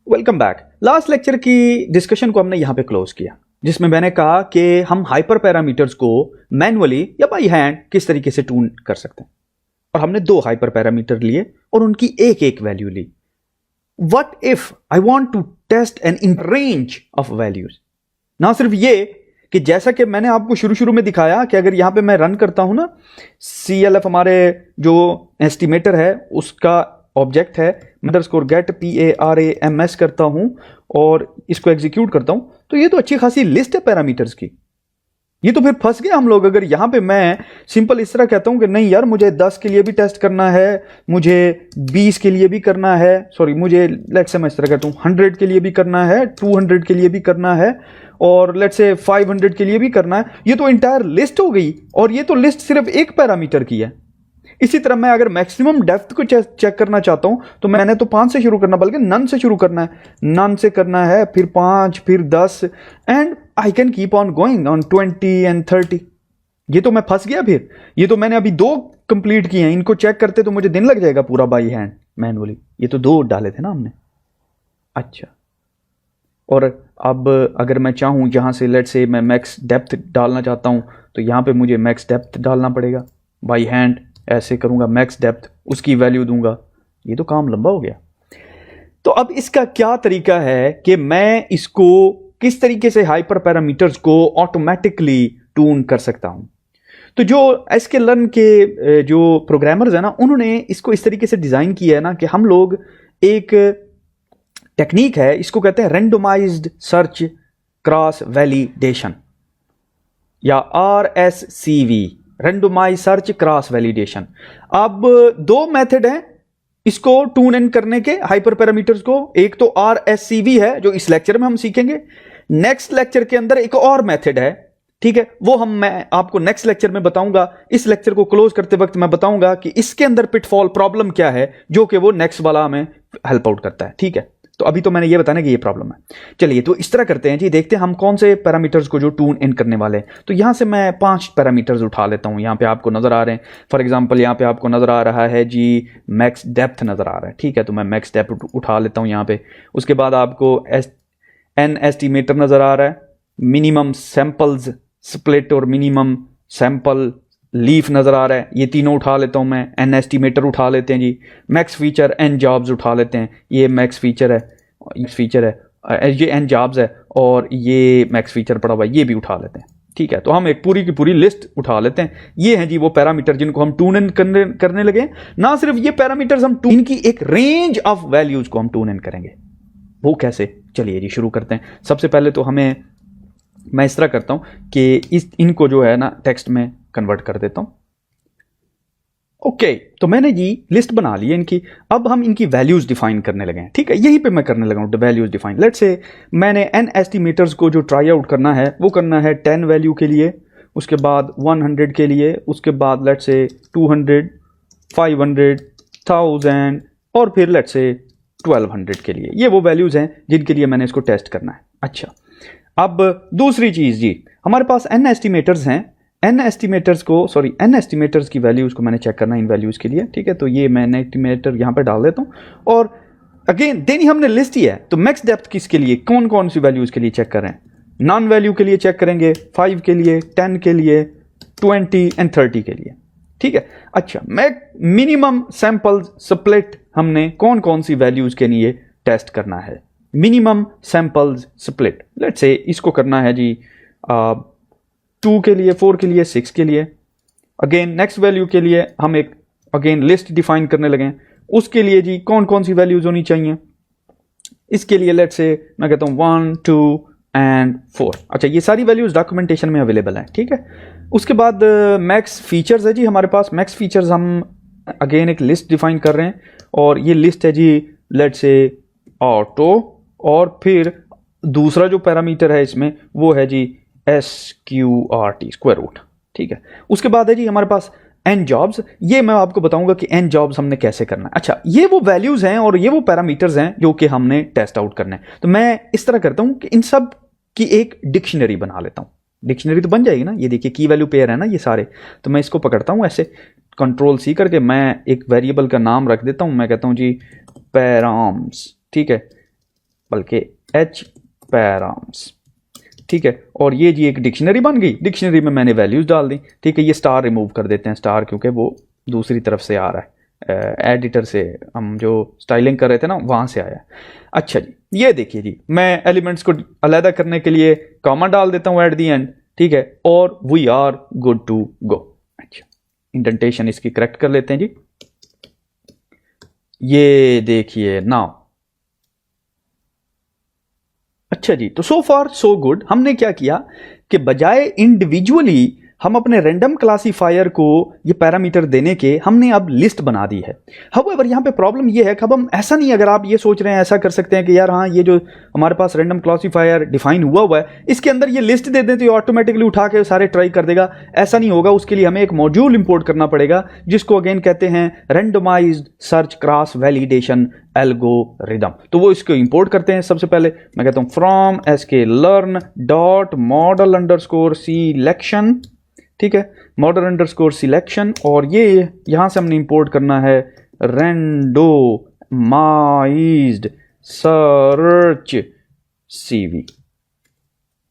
Welcome back. Last lecture की discussion को हमने यहां पे क्लोज किया, जिसमें मैंने कहा कि हम हाइपर पैरामीटर्स को मैनुअली या बाई हैंड किस तरीके से ट्यून कर सकते हैं। और हमने दो हाइपर पैरामीटर लिए और उनकी एक एक वैल्यू ली। What if I want to test an in range of values. ना सिर्फ ये कि जैसा कि मैंने आपको शुरू में दिखाया कि अगर यहां पे मैं रन करता हूं ना, CLF हमारे जो एस्टिमेटर है उसका ऑब्जेक्ट है, अंडरस्कोर गेट PARAMS करता हूं और इसको एग्जीक्यूट करता हूं, तो ये तो अच्छी खासी लिस्ट है पैरामीटर्स की। ये तो फिर फंस गए हम लोग। अगर यहां पे मैं सिंपल इस तरह कहता हूं कि नहीं यार, मुझे 10 के लिए भी टेस्ट करना है, मुझे 20 के लिए भी करना है, सॉरी मुझे लेट्स से मैं इस तरह कहता हूं 100 के लिए भी करना है, 200 के लिए भी करना है और लेट्स से 500 के लिए भी करना है, ये तो इंटायर लिस्ट हो गई। और ये तो लिस्ट सिर्फ एक पैरामीटर की है। इसी तरह मैं अगर मैक्सिमम डेप्थ को चेक करना चाहता हूं तो मैंने तो 5 से शुरू करना, बल्कि नन से शुरू करना है, नन से करना है, फिर 5, फिर 10 and I can keep on going on 20 and 30। ये तो मैं फंस गया। फिर ये तो मैंने अभी 2 कंप्लीट किए हैं, इनको चेक करते तो मुझे दिन लग जाएगा पूरा बाई हैंड मैनुअली। ये तो 2 डाले थे ना हमने। अच्छा, और अब अगर मैं चाहूं यहां से लेट्स से मैं मैक्स डेप्थ डालना चाहता हूं तो यहां पे मुझे मैक्स डेप्थ डालना पड़ेगा बाई हैंड। ऐसे करूंगा, मैक्स डेप्थ, उसकी वैल्यू दूंगा। ये तो काम लंबा हो गया। तो अब इसका क्या तरीका है कि मैं इसको किस तरीके से हाइपर पैरामीटर्स को ऑटोमेटिकली ट्यून कर सकता हूं। तो जो sklearn के जो प्रोग्रामर्स है ना, उन्होंने इसको इस तरीके से डिजाइन किया है ना कि हम लोग एक टेक्निक है, इसको कहते हैं रैंडमाइज्ड सर्च क्रॉस वैलिडेशन या RSCV, randomise search cross validation. अब 2 मेथड हैं इसको ट्यून इन करने के हाइपर पैरामीटर्स को। एक तो RSCV है जो इस लेक्चर में हम सीखेंगे। नेक्स्ट लेक्चर के अंदर एक और मेथड है, ठीक है, वो मैं आपको नेक्स्ट लेक्चर में बताऊंगा। इस लेक्चर को क्लोज करते वक्त मैं बताऊंगा कि इसके अंदर पिटफॉल प्रॉब्लम क्या है, जो कि वो नेक्स्ट वाला हमें हेल्प आउट करता है। ठीक है, तो अभी तो मैंने ये बताना कि ये प्रॉब्लम है। चलिए तो इस तरह करते हैं जी, देखते हैं हम कौन से पैरामीटर्स को जो ट्यून इन करने वाले हैं। तो यहां से मैं 5 पैरामीटर्स उठा लेता हूं। यहां पे आपको नजर आ रहे हैं, फॉर एग्जांपल यहां पे आपको नजर आ रहा है जी मैक्स डेप्थ नजर आ रहा है। ठीक है, तो मैं मैक्स डेप्थ उठा लेता हूं यहां पे। उसके बाद आपको एन एस्टिमेटर नजर आ रहा है, मिनिमम सैंपल्स स्प्लिट और मिनिमम सैंपल लीफ नजर आ रहा है, ये तीनों उठा लेता हूं मैं। एन एस्टिमेटर उठा लेते हैं जी, मैक्स फीचर एन जॉब्स उठा लेते हैं, ये मैक्स फीचर है, ये एन जॉब्स है और ये मैक्स फीचर पड़ा हुआ है, ये भी उठा लेते हैं। ठीक है, तो हम एक पूरी की पूरी लिस्ट उठा लेते हैं। ये हैं जी वो पैरामीटर जिनको हम ट्यून इन करने लगे। ना सिर्फ ये पैरामीटर्स, हम इनकी एक रेंज ऑफ वैल्यूज को हम ट्यून इन करेंगे। वो कैसे, चलिए जी शुरू करते हैं। सबसे पहले तो मैं इस तरह करता हूं कि इनको जो है ना टेक्स्ट में कन्वर्ट कर देता हूं। ओके, तो मैंने जी लिस्ट बना ली है इनकी। अब हम इनकी वैल्यूज डिफाइन करने लगे हैं। ठीक है, यहीं पे मैं करने लगा हूं वैल्यूज डिफाइन। लेट्स से मैंने एन एस्टिमेटर्स को जो ट्राई आउट करना है वो करना है 10 वैल्यू के लिए, उसके बाद 100 के लिए, उसके बाद लेट्स से 200, 500, 1000 और फिर लेट्स से 1200 के लिए। ये वो वैल्यूज हैं जिनके लिए मैंने इसको टेस्ट करना है। अच्छा, अब दूसरी चीज जी, हमारे पास एन एस्टिमेटर्स हैं। एन एस्टिमेटर्स की वैल्यूज को मैंने चेक करना है इन वैल्यूज के लिए। ठीक है, तो ये मैं एन एस्टिमेटर यहां पे डाल देता हूं और अगेन देनी हमने लिस्ट ही है। तो मैक्स डेप्थ किसके लिए, कौन कौन सी वैल्यूज के लिए चेक करें। नॉन वैल्यू के लिए चेक करेंगे, 5 के लिए, 10 के लिए, 20 एंड 30 के लिए। ठीक है, अच्छा, मिनिमम सैंपल्स स्प्लिट हमने कौन कौन सी वैल्यूज के लिए टेस्ट करना है। Minimum samples split, let's say इसको करना है जी 2 के लिए, 4 के लिए, 6 के लिए। अगेन नेक्स्ट वैल्यू के लिए हम एक अगेन लिस्ट डिफाइन करने लगे। उसके लिए जी कौन कौन सी वैल्यूज होनी चाहिए। इसके लिए लेट्स से मैं कहता हूं 1, 2 एंड 4। अच्छा, ये सारी वैल्यूज डॉक्यूमेंटेशन में अवेलेबल है। ठीक है, उसके बाद मैक्स फीचर्स है जी हमारे पास। मैक्स फीचर्स हम अगेन एक लिस्ट डिफाइन कर रहे हैं और ये लिस्ट है जी लेट्स से ऑटो, और फिर दूसरा जो पैरामीटर है इसमें वो है जी SQRT स्क्वायर रूट। ठीक है, उसके बाद है जी हमारे पास एन जॉब्स। ये मैं आपको बताऊंगा कि एन जॉब्स हमने कैसे करना है। अच्छा, ये वो वैल्यूज हैं और ये वो पैरामीटर्स हैं जो कि हमने टेस्ट आउट करना है। तो मैं इस तरह करता हूं कि इन सब की एक डिक्शनरी बना लेता हूं। डिक्शनरी तो बन जाएगी ना, ये देखिए की वैल्यू पेयर है ना ये सारे। तो मैं इसको पकड़ता हूं ऐसे, Ctrl+C करके मैं एक वेरिएबल का नाम रख देता हूं। मैं कहता हूं जी पैराम्स। ठीक है, बल्कि h पैराम्स, ठीक है। और ये जी एक डिक्शनरी बन गई, डिक्शनरी में मैंने वैल्यूज डाल दी, ठीक है। ये स्टार रिमूव कर देते हैं, स्टार क्योंकि वो दूसरी तरफ से आ रहा है, एडिटर से हम जो स्टाइलिंग कर रहे थे ना वहां से आया। अच्छा जी, ये देखिए जी, मैं एलिमेंट्स को अलहदा करने के लिए कॉमा डाल देता हूं एट दी एंड, ठीक है, और we are good to go. अच्छा, इंडेंटेशन इसकी करेक्ट कर लेते हैं जी। ये देखिए नाउ, अच्छा जी, तो सो फार सो गुड। हमने क्या किया कि बजाय इंडिविजुअली हम अपने रैंडम क्लासीफायर को ये पैरामीटर देने के, हमने अब लिस्ट बना दी है। हाउएवर यहाँ पे प्रॉब्लम ये है कि अब हम ऐसा नहीं, अगर आप ये सोच रहे हैं ऐसा कर सकते हैं कि यार हाँ ये जो हमारे पास रैंडम क्लासीफायर डिफाइन हुआ है इसके अंदर ये लिस्ट दे दें तो ये ऑटोमेटिकली उठा के सारे ट्राई कर देगा। ऐसा नहीं होगा, उसके लिए हमें एक मॉड्यूल इंपोर्ट करना पड़ेगा जिसको अगेन कहते हैं randomized search cross validation algorithm. तो वो इसको इंपोर्ट करते हैं। सबसे पहले मैं कहता हूं from sklearn dot model underscore selection, ठीक है, मॉडल अंडरस्कोर सिलेक्शन, और ये यहां से हमने इंपोर्ट करना है रैंडोमाइज्ड सर्च सीवी।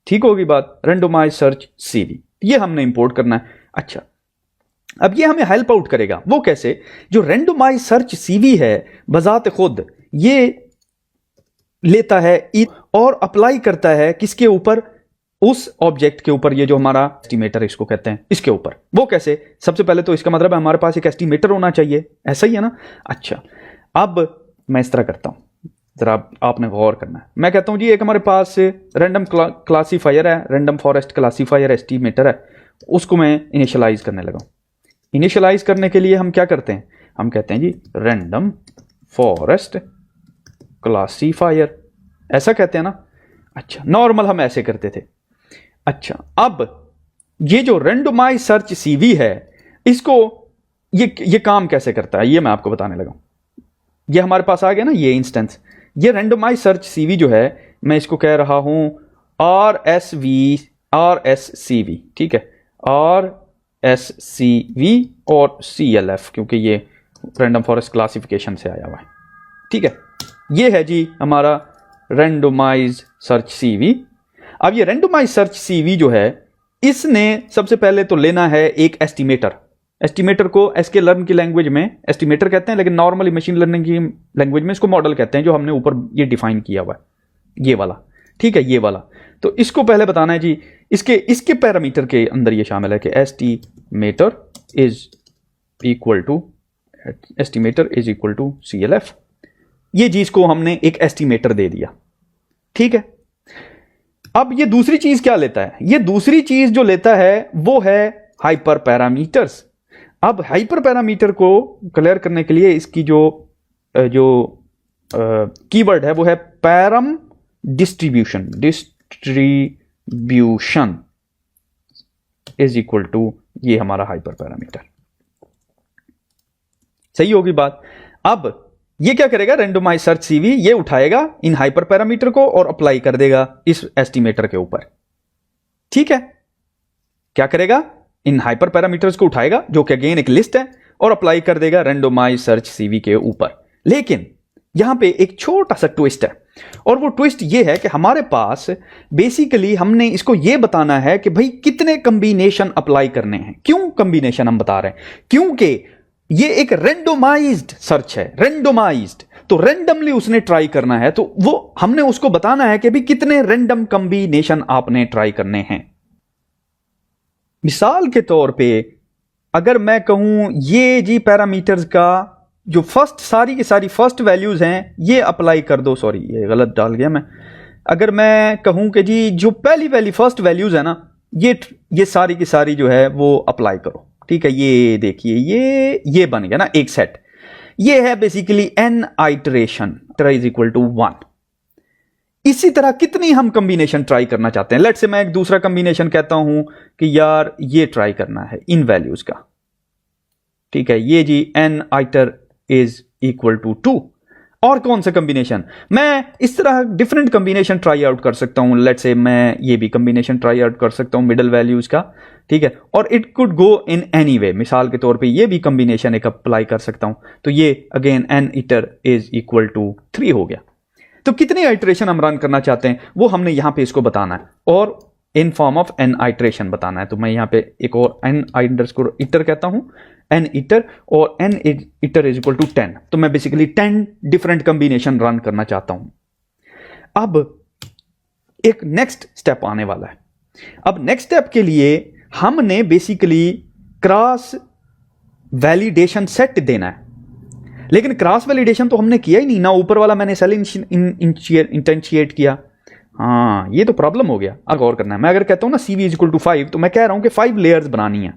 ठीक होगी बात, रैंडोमाइज्ड सर्च सीवी ये हमने इंपोर्ट करना है। अच्छा, अब ये हमें हेल्प आउट करेगा। वो कैसे? जो रैंडोमाइज्ड सर्च सीवी है बजाते खुद ये लेता है और अप्लाई करता है किसके ऊपर? उस ऑब्जेक्ट के ऊपर, ये जो हमारा एस्टिमेटर इसको कहते हैं, इसके ऊपर। वो कैसे? सबसे पहले तो इसका मतलब है हमारे पास एक एस्टिमेटर होना चाहिए, ऐसा ही है ना। अच्छा, अब मैं इस तरह करता हूं, जरा आपने गौर करना है। मैं कहता हूं जी एक हमारे पास रैंडम क्लासीफायर है, रैंडम फॉरेस्ट क्लासीफायर एस्टिमेटर है, उसको मैं इनिशियलाइज करने लगा। इनिशियलाइज करने के लिए हम क्या करते हैं? हम कहते हैं जी रैंडम फॉरेस्ट क्लासीफायर, ऐसा कहते हैं ना। अच्छा, नॉर्मल हम ऐसे करते थे। अच्छा, अब ये जो रैंडमाइज्ड सर्च सीवी है इसको ये काम कैसे करता है ये मैं आपको बताने लगा। ये हमारे पास आ गया ना ये इंस्टेंस। ये रैंडमाइज्ड सर्च सीवी जो है मैं इसको कह रहा हूं RSCV, ठीक है, RSCV और CLF, क्योंकि ये रैंडम फॉरेस्ट क्लासिफिकेशन से आया हुआ है, ठीक है। ये है जी हमारा रैंडमाइज्ड सर्च सीवी। अब ये रैंडमाइज्ड सर्च सीवी जो है इसने सबसे पहले तो लेना है एक एस्टिमेटर। एस्टिमेटर को sklearn की लैंग्वेज में एस्टिमेटर कहते हैं, लेकिन नॉर्मली मशीन लर्निंग की लैंग्वेज में इसको मॉडल कहते हैं, जो हमने ऊपर ये डिफाइन किया हुआ है, ये वाला, ठीक है, ये वाला। तो इसको पहले बताना है जी, इसके पैरामीटर के अंदर ये शामिल है कि estimator is equal to CLF। ये चीज को हमने एक एस्टिमेटर दे दिया, ठीक है। अब ये दूसरी चीज क्या लेता है? ये दूसरी चीज जो लेता है वो है हाइपर पैरामीटर्स। अब हाइपर पैरामीटर को क्लियर करने के लिए इसकी जो कीवर्ड है वो है param distribution is equal to ये हमारा हाइपर पैरामीटर। सही होगी बात। अब ये क्या करेगा? रैंडमाइज्ड सर्च सीवी ये उठाएगा इन हाइपर पैरामीटर को और अप्लाई कर देगा इस एस्टिमेटर के ऊपर, ठीक है। क्या करेगा? इन हाइपर पैरामीटर्स को उठाएगा, जो कि अगेन एक लिस्ट है, और अप्लाई कर देगा रैंडमाइज्ड सर्च सीवी के ऊपर। लेकिन यहां पे एक छोटा सा ट्विस्ट है, और वो ट्विस्ट ये है कि हमारे पास बेसिकली हमने इसको ये बताना है कि भाई कितने कंबिनेशन अप्लाई करने हैं। क्यों कंबिनेशन हम बता रहे हैं? क्योंकि ये एक रैंडमाइज्ड सर्च है, रैंडमाइज्ड, तो रैंडमली उसने ट्राई करना है, तो वो हमने उसको बताना है कि भी कितने रैंडम कंबिनेशन आपने ट्राई करने हैं। मिसाल के तौर पे अगर मैं कहूं ये जी पैरामीटर्स का जो सारी की सारी फर्स्ट वैल्यूज हैं ये अप्लाई कर दो, सॉरी ये गलत डाल गया मैं। अगर मैं कहूं कि जी जो पहली फर्स्ट वैल्यूज है ना ये सारी की सारी जो है वो अप्लाई करो, ठीक है। ये देखिए ये बन गया ना एक सेट। ये है basically n iteration is equal to 1। इसी तरह कितनी हम कंबिनेशन ट्राई करना चाहते हैं। लेट्स से मैं एक दूसरा कंबिनेशन कहता हूं कि यार ये ट्राई करना है इन वैल्यूज का, ठीक है। ये जी n आइटर इज इक्वल टू 2। और कौन सा कंबिनेशन? मैं इस तरह डिफरेंट कंबिनेशन ट्राई आउट कर सकता हूं। लेट्स से मैं ये भी कंबिनेशन ट्राई आउट कर सकता हूं मिडल वैल्यूज का, ठीक है। और it could go in any way. मिसाल के तौर पे ये भी कंबिनेशन एक अप्लाई कर सकता हूं। तो ये again n iter is equal to 3 हो गया। तो कितने आइट्रेशन हम रन करना चाहते हैं वो हमने यहां पे इसको बताना है, और in form of n iteration बताना है। तो मैं यहां पे एक और एन अंडरस्कोर इटर कहता हूं, एन इटर, और n iter is equal to 10। तो मैं बेसिकली 10 डिफरेंट कॉम्बिनेशन रन करना चाहता हूं। अब एक नेक्स्ट स्टेप आने वाला है। अब नेक्स्ट स्टेप के लिए हमने बेसिकली क्रॉस वैलिडेशन सेट देना है, लेकिन क्रॉस वैलिडेशन तो हमने किया ही नहीं ना, ऊपर वाला मैंने सेल इंटेंशिएट किया। हाँ, ये तो प्रॉब्लम हो गया। अब गौर करना है, मैं अगर कहता हूं ना CV इज इक्वल टू 5, तो मैं कह रहा हूं कि 5 लेयर्स बनानी है,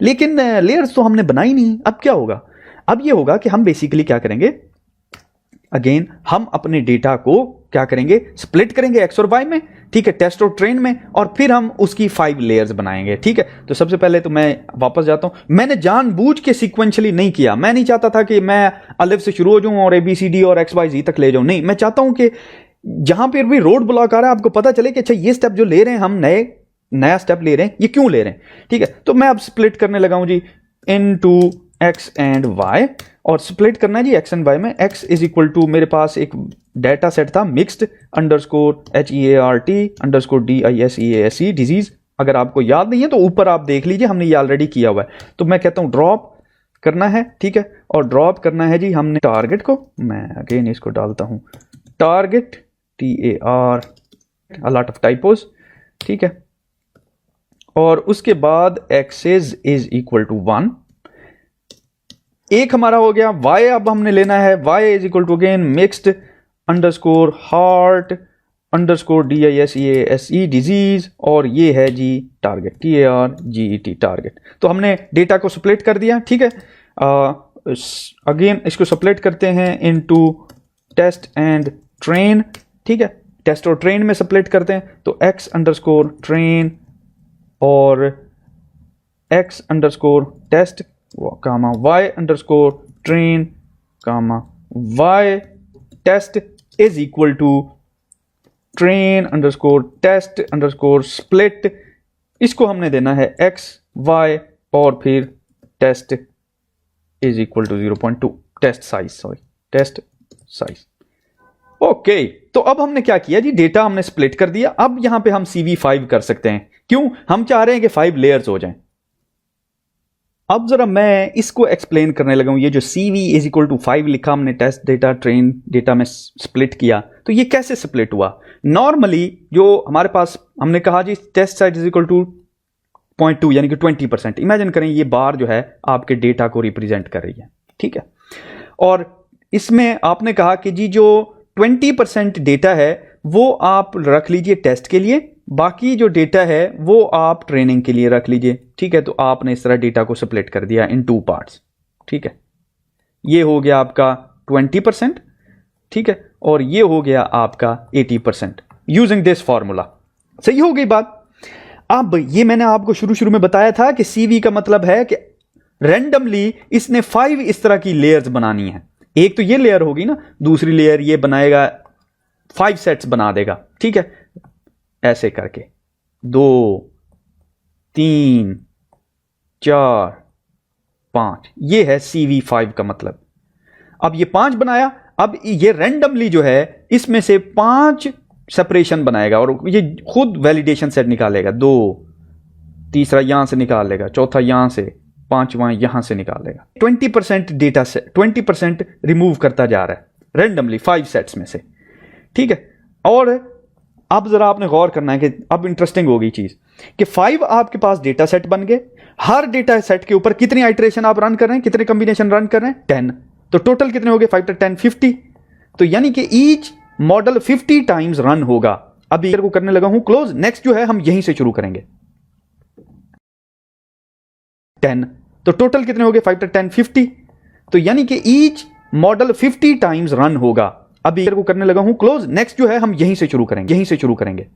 लेकिन लेयर्स तो हमने बनाई नहीं। अब क्या होगा? अब ये होगा कि हम बेसिकली क्या करेंगे, अगेन हम अपने डेटा को क्या करेंगे, स्प्लिट करेंगे एक्स और वाई में, ठीक है, टेस्ट और ट्रेन में, और फिर हम उसकी 5 लेयर्स बनाएंगे, ठीक है। तो सबसे पहले तो मैं वापस जाता हूं, मैंने जानबूझ के सीक्वेंशियली नहीं किया। मैं नहीं चाहता था कि मैं अलिफ से शुरू हो जाऊं और ABCD और XYZ तक ले जाऊं, नहीं, मैं चाहता हूं कि जहां पर भी रोड ब्लॉक आ रहा है आपको पता चले कि अच्छा ये स्टेप जो ले रहे हैं हम, नया स्टेप ले रहे हैं, ये क्यों ले रहे हैं, ठीक है। तो मैं अब स्प्लिट करने लगा हूं जी इनटू x एंड y, और स्प्लिट करना है जी x एंड y में। x इज इक्वल टू, मेरे पास एक डेटा सेट था mixed underscore HEART underscore DISEASE disease. अगर आपको याद नहीं है तो ऊपर आप देख लीजिए, हमने ये ऑलरेडी किया हुआ है। तो मैं कहता हूं ड्रॉप करना है, ठीक है, और ड्रॉप करना है जी हमने टारगेट को। मैं अगेन इसको डालता हूं target, TAR, a lot of typos, ठीक है, और उसके बाद एक्सेस इज इक्वल टू 1, एक हमारा हो गया। y अब हमने लेना है, y is equal to again mixed underscore heart underscore DISEASE disease, और ये है जी टारगेट, TARGET टारगेट। तो हमने डेटा को स्प्लिट कर दिया, ठीक है। अगेन इसको स्प्लिट करते हैं इनटू टेस्ट एंड ट्रेन, ठीक है, टेस्ट और ट्रेन में स्प्लिट करते हैं। तो x अंडरस्कोर ट्रेन और x underscore test comma y underscore train comma y test is equal to train underscore test underscore split. इसको हमने देना है x y और फिर test is equal to 0.2 test size. Okay, तो अब हमने क्या किया जी, डेटा हमने स्प्लिट कर दिया। अब यहां पे हम CV5 कर सकते हैं, क्यों? हम चाह रहे हैं कि 5 लेयर्स हो जाएं। अब जरा मैं इसको एक्सप्लेन करने लगा हूं। ये जो CV इज इक्वल टू 5 लिखा हमने, टेस्ट डेटा ट्रेन डेटा में स्प्लिट किया, तो ये कैसे स्प्लिट हुआ? नॉर्मली जो हमारे पास हमने कहा जी test size is equal to 0.2 यानी कि 20%। इमेजिन करें ये बार जो है आपके डेटा को रिप्रेजेंट कर रही है, ठीक है, और इसमें आपने कहा कि जी जो 20% डेटा है वो आप रख लीजिए टेस्ट के लिए, बाकी जो डेटा है वो आप ट्रेनिंग के लिए रख लीजिए, ठीक है। तो आपने इस तरह डेटा को स्प्लिट कर दिया इन 2 पार्ट्स, ठीक है। ये हो गया आपका 20%, ठीक है, और ये हो गया आपका 80% यूजिंग दिस फॉर्मूला। सही हो गई बात? अब ये मैंने आपको शुरू में बताया था कि CV का मतलब है कि रैंडमली इसने 5 इस तरह की लेयर्स बनानी है। एक तो ये लेयर होगी ना, दूसरी लेयर ये बनाएगा 5 सेट्स बना देगा, ठीक है, ऐसे करके 2 3 4 5, ये है CV5 का मतलब। अब ये 5 बनाया, अब ये रैंडमली जो है इसमें से 5 सेपरेशन बनाएगा और ये खुद वैलिडेशन सेट निकालेगा। 2, तीसरा यहां से निकाल लेगा, चौथा यहां से, 5वां यहां से निकाल लेगा। 20% डेटा से 20% रिमूव करता जा रहा है रैंडमली 5 सेट्स में से, ठीक है। और अब जरा आपने गौर करना है कि अब इंटरेस्टिंग होगी चीज कि 5 आपके पास डेटा सेट बन गए। हर डेटा सेट के ऊपर कितनी आइट्रेशन आप रन कर रहे हैं, कितने कॉम्बिनेशन रन कर रहे हैं? 10। तो टोटल कितने हो गए? 5 + 10 50। तो यानी कि ईच मॉडल 50 टाइम्स रन होगा। अब ये को करने लगा हूं क्लोज। नेक्स्ट जो है हम यहीं से शुरू करेंगे 10। तो टोटल कितने हो गए? 5 + 10 50। तो यानी कि ईच मॉडल 50 टाइम्स रन होगा। अब ये को करने लगा हूं क्लोज। नेक्स्ट जो है हम यहीं से शुरू करेंगे